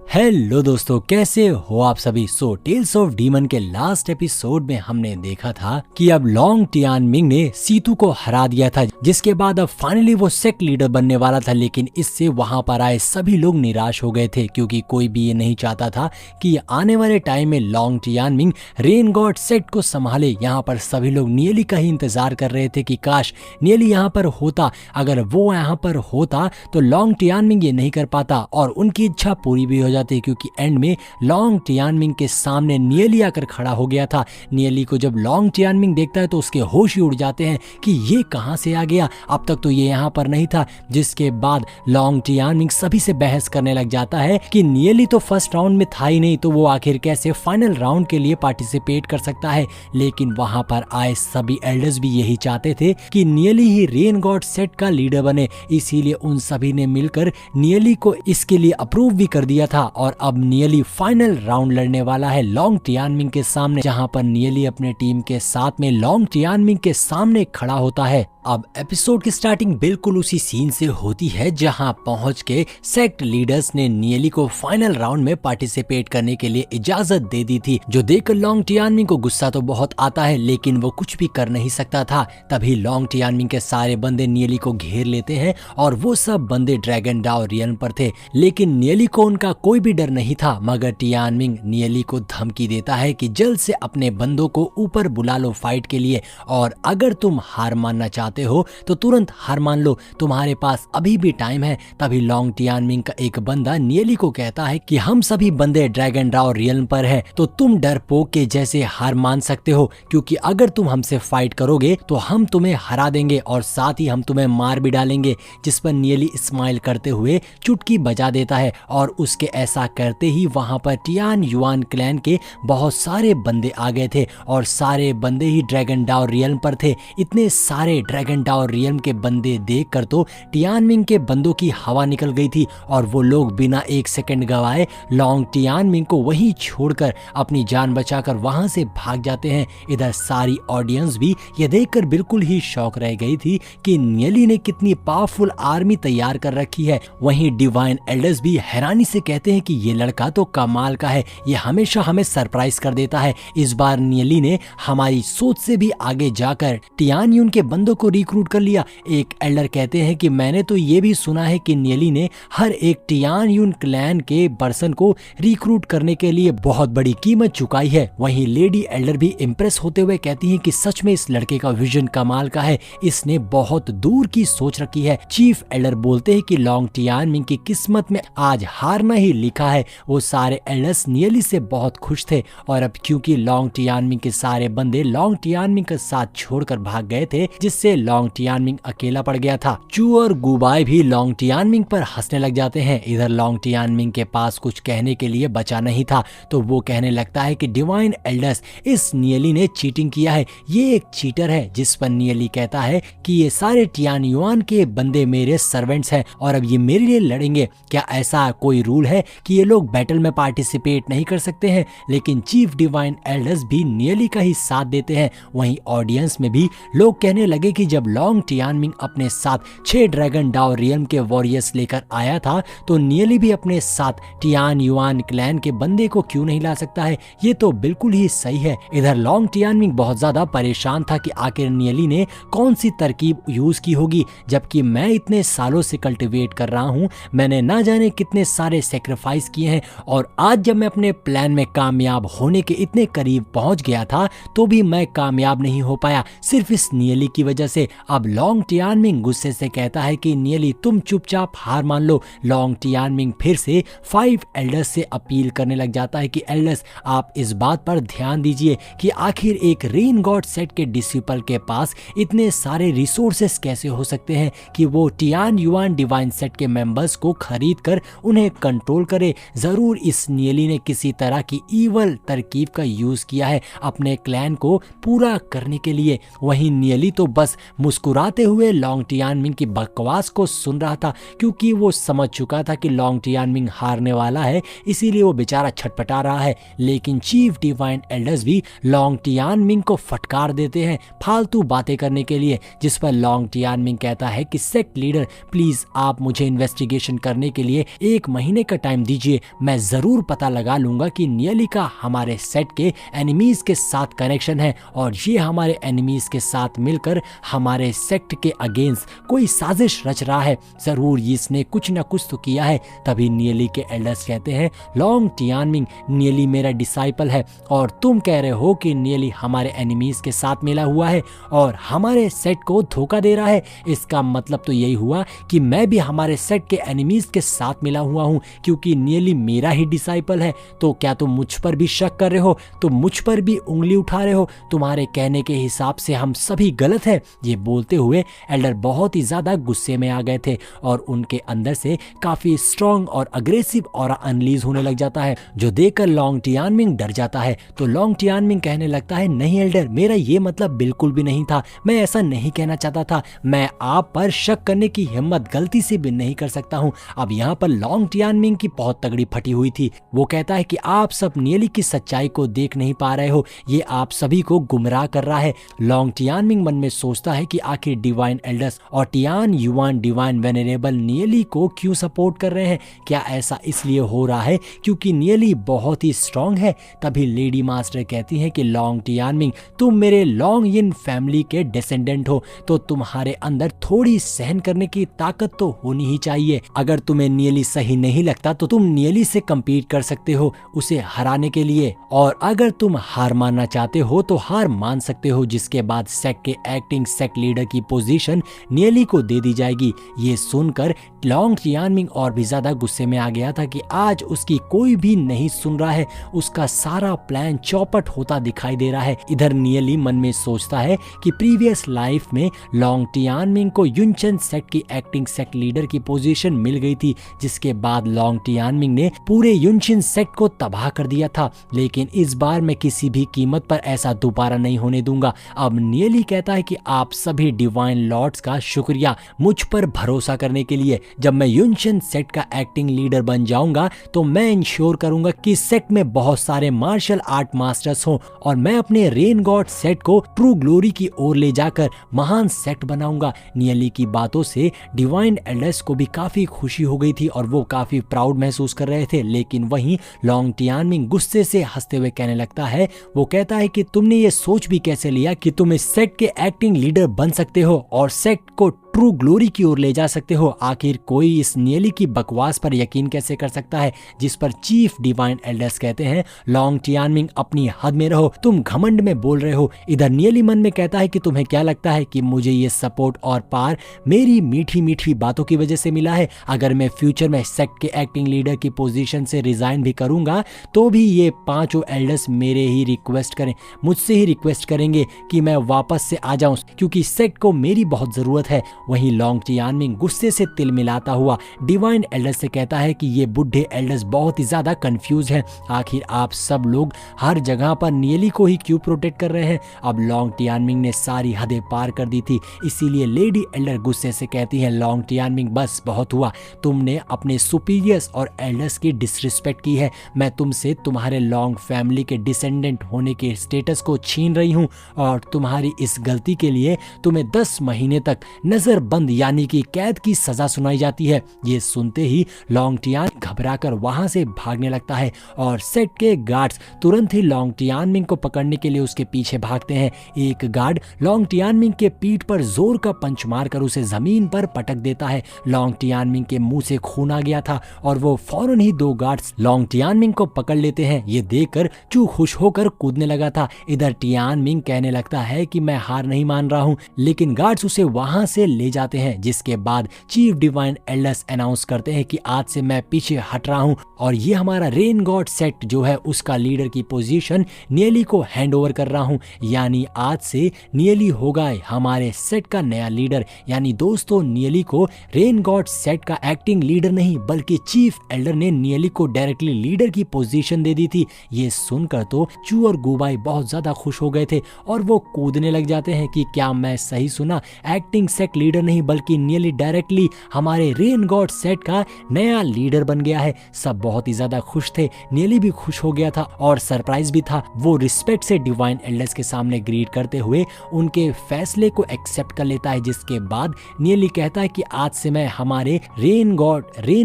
Hello दोस्तों, कैसे हो आप सभी। टेल्स ऑफ डीमन के लास्ट एपिसोड में हमने देखा था कि अब लॉन्ग टियानमिंग ने सीतू को हरा दिया था, जिसके बाद अब फाइनली वो सेक्ट लीडर बनने वाला था। लेकिन इससे वहां पर आए सभी लोग निराश हो गए थे, क्योंकि कोई भी ये नहीं चाहता था कि आने वाले टाइम में long Tianming rain God sect को संभाले। यहाँ पर सभी लोग नियली का ही इंतजार कर रहे थे कि काश नियली यहाँ पर होता। अगर वो यहाँ पर होता तो लॉन्ग टियानमिंग ये नहीं कर पाता और उनकी इच्छा पूरी भी हो जाती, क्योंकि एंड में लॉन्ग टियानमिंग के सामने नियली आकर खड़ा हो गया था। नियली को जब लॉन्ग टियानमिंग देखता है तो उसके होश ही उड़ जाते हैं कि ये कहां से आ गया, अब तक तो ये यहाँ पर नहीं था। जिसके बाद लॉन्ग टियानमिंग सभी से बहस करने लग जाता है कि नियली तो फर्स्ट राउंड में था ही नहीं, तो वो आखिर कैसे फाइनल राउंड के लिए पार्टिसिपेट कर सकता है। लेकिन वहां पर आए सभी एल्डर्स भी यही चाहते थे कि नियली ही रेन गॉड सेट का लीडर बने, इसीलिए उन सभी ने मिलकर नियली को इसके लिए अप्रूव भी कर दिया था। और अब नियली फाइनल राउंड लड़ने वाला है लॉन्ग टियानमिंग के सामने, जहां पर नियली अपने टीम के साथ में लॉन्ग टियानमिंग के सामने खड़ा होता है। अब एपिसोड की स्टार्टिंग बिल्कुल उसी सीन से होती है जहां पहुंच के सेक्ट लीडर्स ने नियली को फाइनल राउंड में पार्टिसिपेट करने के लिए इजाजत दे दी थी, जो देखकर लॉन्ग टियानमिंग को गुस्सा तो बहुत आता है, लेकिन वो कुछ भी कर नहीं सकता था। तभी लॉन्ग टियानमिंग के सारे बंदे नियली को घेर लेते हैं और वो सब बंदे ड्रैगन डाओ रियल्म पर थे, लेकिन नियली को उनका कोई भी डर नहीं था। मगर टियानमिंग नियली को धमकी देता है कि जल्द से अपने बंदों को ऊपर बुला लो फाइट के लिए, और अगर तुम हार मानना चाहते हो तो तुरंत हार मान लो, तुम्हारे पास अभी भी टाइम है। तभी लॉन्ग टियानमिंग का एक बंदा नियली को कहता है कि हम सभी बंदे ड्रैगन डाओ रियल्म पर है, तो तुम डरपोक के जैसे हार मान सकते हो, क्योंकि अगर तुम हमसे फाइट करोगे तो हम तुम्हें हरा देंगे और साथ ही हम तुम्हें मार भी डालेंगे। जिस पर नियली स्माइल करते हुए चुटकी बजा देता है, और उसके ऐसा करते ही वहां पर टियान युआन क्लैन के बहुत सारे बंदे आ गए थे, और सारे बंदे ही ड्रैगन डाओ रियल्म पर थे। इतने सारे ड्रैगन डाओ रियल्म के बंदे देखकर तो टियानमिंग के बंदों की हवा निकल गई थी, और वो लोग बिना एक सेकंड गवाए लॉन्ग टियानमिंग को वहीं छोड़कर अपनी जान बचाकर वहां से भाग जाते हैं। इधर सारी ऑडियंस भी ये देखकर बिल्कुल ही शॉक रह गई थी कि नियली ने कितनी पावरफुल आर्मी तैयार कर रखी है। वहीं डिवाइन एल्डर्स भी हैरानी से कहते हैं कि ये लड़का तो कमाल का है, ये हमेशा हमें सरप्राइज कर देता है। इस बार नियली ने हमारी सोच से भी आगे जाकर टियान युन के बंदों को रिक्रूट कर लिया। एक एल्डर कहते हैं कि मैंने तो ये भी सुना है कि नियली ने हर एक टियान युन क्लैन के पर्सन को रिक्रूट करने के लिए बहुत बड़ी कीमत चुकाई है। वहीं लेडी एल्डर भी इंप्रेस होते हुए कहती हैं कि सच में इस लड़के का विजन कमाल का है, इसने बहुत दूर की सोच रखी है। चीफ एल्डर बोलते हैं कि लॉन्ग टियानमिंग की किस्मत में आज हारना ही लिखा है। वो सारे एल्डर्स नियली से बहुत खुश थे, और अब क्योंकि लॉन्ग टियानमिंग के सारे बंदे लॉन्ग टियानमिंग के साथ छोड़कर भाग गए थे, जिससे लॉन्ग टियानमिंग अकेला पड़ गया था। चू और गुबाई भी लॉन्ग टियानमिंग पर हंसने लग जाते हैं। इधर लॉन्ग टियानमिंग के पास कुछ कहने के लिए बचा नहीं था, तो वो कहने लगता है कि डिवाइन एल्डर्स, इस नियली ने चीटिंग किया है, ये एक चीटर है। जिस पर नियली कहता है कि ये सारे टियान युआन के बंदे मेरे सर्वेंट्स हैं और अब ये मेरे लिए लड़ेंगे। क्या ऐसा कोई रूल है कि ये लोग बैटल में पार्टिसिपेट नहीं कर सकते हैं? लेकिन चीफ डिवाइन एल्डर्स भी नियली का ही साथ देते हैं। वहीं ऑडियंस में भी लोग कहने लगे कि जब लॉन्ग टियानमिंग अपने साथ 6 ड्रैगन डाओ रियल्म के वॉरियर्स लेकर आया था, तो नियली भी अपने साथ टियान युआन क्लैन के बंदे को क्यों नहीं ला सकता है? ये तो बिल्कुल ही सही है। इधर लॉन्ग टियानमिंग बहुत ज्यादा परेशान था कि आखिर नियली ने कौन सी तरकीब यूज की होगी, जबकि मैं इतने सालों से कल्टिवेट कर रहा हूँ, मैंने ना जाने कितने सारे सेक्रीफाइस किए हैं, और आज जब मैं अपने प्लान में कामयाब होने के इतने करीब पहुंच गया था तो भी मैं कामयाब नहीं हो पाया, सिर्फ इस नियली की वजह से। अब लॉन्ग टियानमिंग गुस्से से कहता है कि नियली तुम चुपचाप हार मान लो। लॉन्ग टियानमिंग फिर से 5 एल्डर्स से अपील करने लग जाता है कि एल्डर्स, आप इस बात पर ध्यान दीजिए कि आखिर एक रेन गॉड सेट के डिसिपल के पास इतने सारे रिसोर्सेस कैसे हो सकते हैं कि वो टियान युआन डिवाइन सेट के मेंबर्स को खरीद कर उन्हें कंट्रोल करे। जरूर इस नियली ने किसी तरह की ईवल तरकीब का यूज किया है अपने क्लैन को पूरा करने के लिए। वहीं नियली तो बस मुस्कुराते हुए लॉन्ग टियानमिंग की बकवास को सुन रहा था, क्योंकि वो समझ चुका था कि लॉन्ग टियानमिंग हारने वाला है, इसीलिए वो बेचारा छटपटा रहा है। लेकिन चीफ डिवाइन एल्डर्स भी लॉन्ग टियानमिंग को फटकार देते हैं फालतू बातें करने के लिए, जिस पर लॉन्ग टियानमिंग कहता है कि सेक्ट लीडर प्लीज आप मुझे इन्वेस्टिगेशन करने के लिए 1 महीने का टाइम दीजिए, मैं जरूर पता लगा लूंगा कि नियली का हमारे सेट के एनिमीज के साथ कनेक्शन है और ये हमारे एनिमीज के साथ मिलकर हमारे सेट के अगेंस्ट कोई साजिश रच रहा है, जरूर इसने कुछ ना कुछ तो किया है। तभी नियली के एल्डर्स कहते हैं, लॉन्ग टियानमिंग, नियली मेरा डिसाइपल है और तुम कह रहे हो कि नियली हमारे एनिमीज के साथ मिला हुआ है और हमारे सेट को धोखा दे रहा है। इसका मतलब तो यही हुआ कि मैं भी हमारे सेट के एनिमीज के साथ मिला हुआ हूं, क्योंकि नियली मेरा ही डिसाइपल है। तो क्या तुम मुझ पर भी शक कर रहे हो? तुम मुझ पर भी उंगली उठा रहे हो? तुम्हारे कहने के हिसाब से हम सभी गलत हैं। ये बोलते हुए एल्डर बहुत ही ज्यादा गुस्से में आ गए थे और उनके अंदर से काफी स्ट्रॉन्ग और अग्रेसिव ऑरा अनलीज होने लग जाता है, जो देखकर लॉन्ग टियानमिंग डर जाता है। तो लॉन्ग टियानमिंग कहने लगता है, नहीं एल्डर, मेरा ये मतलब बिल्कुल भी नहीं था, मैं ऐसा नहीं कहना चाहता था, मैं आप पर शक करने की हिम्मत गलती से भी नहीं कर सकता हूँ। अब यहाँ पर लॉन्ग टियानमिंग की बहुत तगड़ी फटी हुई थी। वो कहता है कि आप सब नियली की सच्चाई को देख नहीं पा रहे हो, ये आप सभी को गुमराह कर रहा है। लॉन्ग टियानमिंग मन में सोचता है कि आखिर डिवाइन एल्डर्स और टियान युआन डिवाइन वेनेरेबल नियली को क्यों सपोर्ट कर रहे हैं? क्या ऐसा इसलिए हो रहा है क्योंकि नियली बहुत ही स्ट्रांग है? तभी लेडी मास्टर कहती है कि लॉन्ग टियानमिंग, तुम मेरे लॉन्ग यिन फैमिली के डिसेंडेंट हो, तो तुम्हारे अंदर थोड़ी सहन करने की ताकत तो होनी ही चाहिए। अगर तुम्हें नियली सही नहीं लगता तो तुम नियली से compete कर सकते हो उसे हराने के लिए, और अगर तुम हार मानना चाहते हो तो हार मान सकते हो, जिसके बाद सेक्ट के एक्टिंग सेक्ट लीडर की पोजीशन नियली को दे दी जाएगी। ये सुनकर लॉन्ग टियानमिंग और भी ज्यादा गुस्से में आ गया था कि आज उसकी कोई भी नहीं सुन रहा है, उसका सारा प्लान चौपट होता दिखाई दे रहा है। इधर नियली मन में सोचता है कि प्रीवियस लाइफ में लॉन्ग टियानमिंग को युनचेन सेक्ट की एक्टिंग सेक्ट लीडर की पोजीशन मिल गई थी, जिसके बाद लॉन्ग टियानमिंग ने पूरे युनचेन सेक्ट को तबाह कर दिया था। लेकिन इस बार मैं किसी भी कीमत पर ऐसा दोबारा नहीं होने दूंगा। अब नियली कहता है कि आप सभी डिवाइन लॉर्ड्स का शुक्रिया मुझ पर भरोसा करने के लिए। जब मैं युनचेन सेक्ट का एक्टिंग लीडर बन जाऊंगा तो मैं इंश्योर करूंगा कि सेक्ट में बहुत सारे मार्शल आर्ट मास्टर्स हों और मैं अपने रेन गॉड सेट को ट्रू ग्लोरी की ओर ले जाकर महान सेट बनाऊंगा। नियली की बातों से डिवाइन एल्डर्स को भी काफी खुशी हो गई थी और वो काफी प्राउड महसूस कर रहे थे। लेकिन वहीं लॉन्ग टियानमिंग गुस्से से हंसते हुए कहने लगता है, वो कहता है कि तुमने ये सोच भी कैसे लिया कि तुम इस सेक्ट के एक्टिंग लीडर बन सकते हो और सेक्ट को ट्रू ग्लोरी की ओर ले जा सकते हो? आखिर कोई इस नियली की बकवास पर यकीन कैसे कर सकता है? जिस पर चीफ डिवाइन एल्डर्स कहते हैं, लॉन्ग टियानमिंग अपनी हद में रहो, तुम घमंड में बोल रहे हो। इधर नियली मन में कहता है कि तुम्हें क्या लगता है कि मुझे ये सपोर्ट और पार मेरी मीठी मीठी बातों की वजह से मिला है? अगर मैं फ्यूचर में सेक्ट के एक्टिंग लीडर की पोजीशन से रिजाइन भी करूंगा तो भी ये पांचों एल्डर्स मेरे ही रिक्वेस्ट करें, मुझसे ही रिक्वेस्ट करेंगे कि मैं वापस से आ जाऊं, क्योंकि सेक्ट को मेरी बहुत जरूरत है। वहीं लॉन्ग टियानमिंग गुस्से से तिल मिलाता हुआ डिवाइन एल्डर्स से कहता है कि ये बुढ़े एल्डर्स बहुत ही ज्यादा कंफ्यूज हैं, आखिर आप सब लोग हर जगह पर नियली को ही क्यों प्रोटेक्ट कर रहे हैं? अब लॉन्ग टियानमिंग ने सारी हदें पार कर दी थी, इसीलिए लेडी एल्डर गुस्से से कहती है, लॉन्ग टियानमिंग बस बहुत हुआ, तुमने अपने सुपीरियर्स और एल्डर्स की डिसरिस्पेक्ट की है। मैं तुमसे तुम्हारे लॉन्ग फैमिली के डिसेंडेंट होने के स्टेटस को छीन रही हूँ और तुम्हारी इस गलती के लिए तुम्हें 10 महीने तक नजरबंद यानी कि कैद की सजा सुनाई जाती है। ये सुनते ही लॉन्ग टियान घबराकर वहां से भागने लगता है और सेट के गार्ड्स तुरंत ही लॉन्ग टियानमिंग को पकड़ने के लिए उसके पीछे भागते हैं। एक गार्ड लॉन्ग टियानमिंग के पीठ पर जोर का पंच मारकर उसे जमीन पर पटक देता है। लॉन्ग टियानमिंग के मुंह से खून आ गया था और वो फौरन ही 2 गार्ड्स लॉन्ग टियानमिंग को पकड़ लेते हैं। ये देखकर चू खुश होकर कूदने लगा था। इधर टियानमिंग कहने लगता है कि मैं हार नहीं मान रहा हूँ, लेकिन गार्ड्स उसे वहां से ले जाते हैं, जिसके बाद चीफ डिवाइन एल्डर्स अनाउंस करते हैं कि आज से मैं पीछे हट रहा हूं और ये हमारा रेन गॉड सेट जो है उसका लीडर की पोजीशन नियली को हैंड ओवर कर रहा हूं, यानी आज से नियली होगा हमारे सेट का नया लीडर। यानी दोस्तों, नियली को रेन गॉड सेट का एक्टिंग लीडर नहीं बल्कि चीफ एल्डर ने नियली को डायरेक्टली लीडर की पोजीशन दे दी थी। ये सुनकर तो चू और गुबाई बहुत ज्यादा खुश हो गए थे और वो कूदने लग जाते हैं कि क्या मैं सही सुना, एक्टिंग सेट लीडर लीडर नहीं बल्कि नियली डायरेक्टली हमारे रेन गॉड सेट का नया लीडर बन गया है। सब बहुत ही ज्यादा खुश थे, नियली भी खुश हो गया था और सरप्राइज भी था। वो रिस्पेक्ट से डिवाइन एल्डर्स के सामने ग्रीट करते हुए उनके फैसले को एक्सेप्ट कर लेता है, जिसके बाद नियली कहता है कि आज से मैं हमारे रेन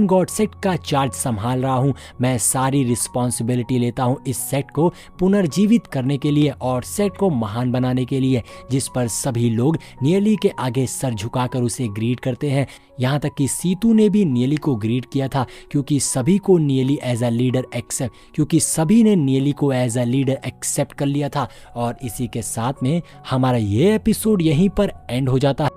गॉड सेट का चार्ज संभाल रहा हूं। मैं सारी रिस्पॉन्सिबिलिटी लेता हूं इस सेट को पुनर्जीवित करने के लिए और सेट को महान बनाने के लिए, जिस पर सभी लोग नियली के आगे सर झुकाकर उसे ग्रीट करते हैं। यहाँ तक कि सीतू ने भी नियली को ग्रीट किया था क्योंकि सभी को नियली एज अ लीडर एक्सेप्ट कर लिया था। और इसी के साथ में हमारा ये एपिसोड यहीं पर एंड हो जाता है।